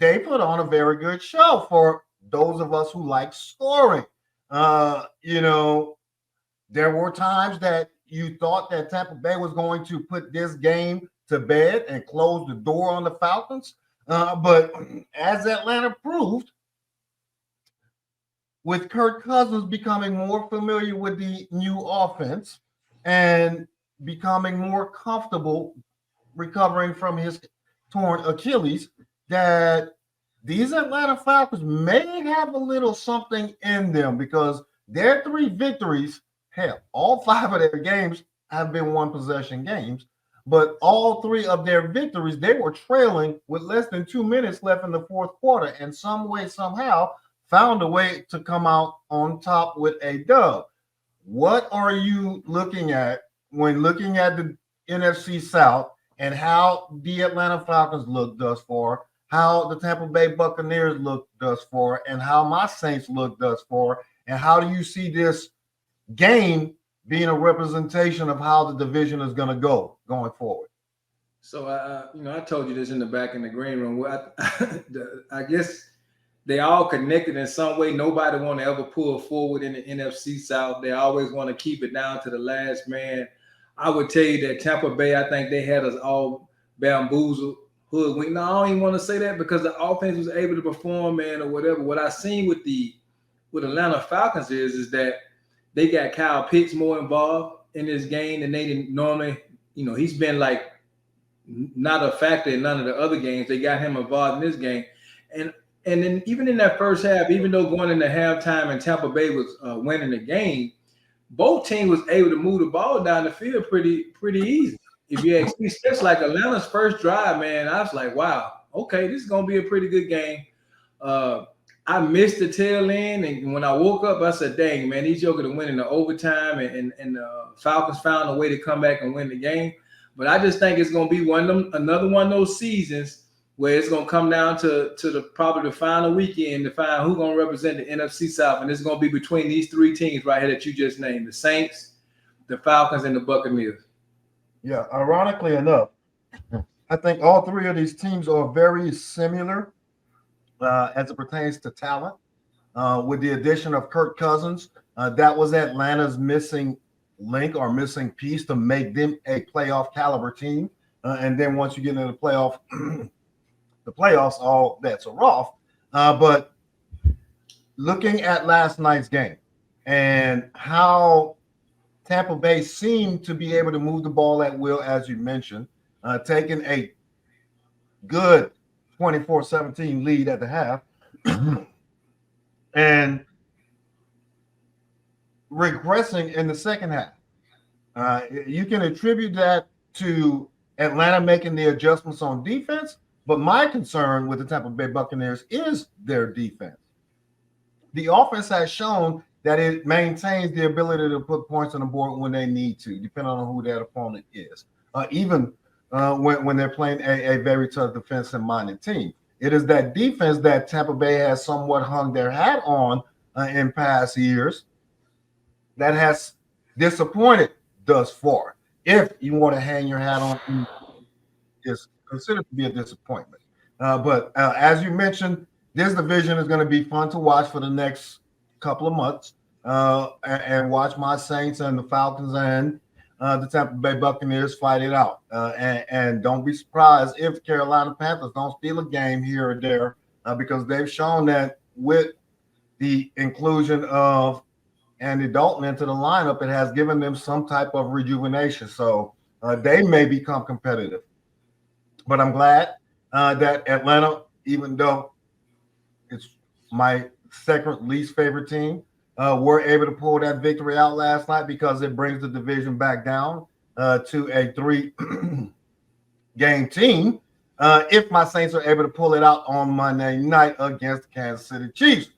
they put on a very good show for those of us who like scoring. You know, there were times that you thought that Tampa Bay was going to put this game to bed and close the door on the Falcons. But as Atlanta proved, with Kirk Cousins becoming more familiar with the new offense and becoming more comfortable recovering from his torn Achilles, that these Atlanta Falcons may have a little something in them because their 3 victories, hell, all 5 of their games have been one possession games, but all 3 of their victories, they were trailing with less than 2 minutes left in the fourth quarter, and some way, somehow, found a way to come out on top with a dub. What are you looking at when looking at the NFC South and how the Atlanta Falcons look thus far, how the Tampa Bay Buccaneers look thus far, and how my Saints look thus far, and how do you see this game being a representation of how the division is going to go going forward? So, I told you this in the back in the green room. I guess they all connected in some way. Nobody want to ever pull forward in the NFC South. They always want to keep it down to the last man. I would tell you that Tampa Bay, I think they had us all bamboozled, hoodwinked. No, I don't even want to say that because the offense was able to perform, man, or whatever. What I seen with Atlanta Falcons is that they got Kyle Pitts more involved in this game than they didn't normally. He's been like not a factor in none of the other games. They got him involved in this game. And then even in that first half, even though going into halftime and Tampa Bay was winning the game, both teams was able to move the ball down the field pretty easy. If you ask me, it's like Atlanta's first drive, man, I was like, wow, okay, this is going to be a pretty good game. I missed the tail end, and when I woke up, I said, dang, man, these jokers are winning the overtime, and Falcons found a way to come back and win the game. But I just think it's going to be another one of those seasons where it's going to come down to probably the final weekend to find who's going to represent the NFC South. And it's going to be between these 3 teams right here that you just named, the Saints, the Falcons, and the Buccaneers. Yeah, ironically enough, I think all 3 of these teams are very similar as it pertains to talent. With the addition of Kirk Cousins, that was Atlanta's missing link or missing piece to make them a playoff caliber team. And then once you get into the playoffs, all bets are off. But looking at last night's game and how Tampa Bay seemed to be able to move the ball at will, as you mentioned, taking a good 24-17 lead at the half and regressing in the second half. You can attribute that to Atlanta making the adjustments on defense, but my concern with the Tampa Bay Buccaneers is their defense. The offense has shown that it maintains the ability to put points on the board when they need to, depending on who that opponent is. Even when they're playing a very tough defensive-minded team. It is that defense that Tampa Bay has somewhat hung their hat on in past years that has disappointed thus far. If you want to hang your hat on, it's considered to be a disappointment. But as you mentioned, this division is going to be fun to watch for the next couple of months and watch my Saints and the Falcons and the Tampa Bay Buccaneers fight it out. And don't be surprised if Carolina Panthers don't steal a game here or there because they've shown that with the inclusion of Andy Dalton into the lineup, it has given them some type of rejuvenation. So they may become competitive. But I'm glad that Atlanta, even though it's my second least favorite team, were able to pull that victory out last night because it brings the division back down to a 3-game team. If my Saints are able to pull it out on Monday night against the Kansas City Chiefs.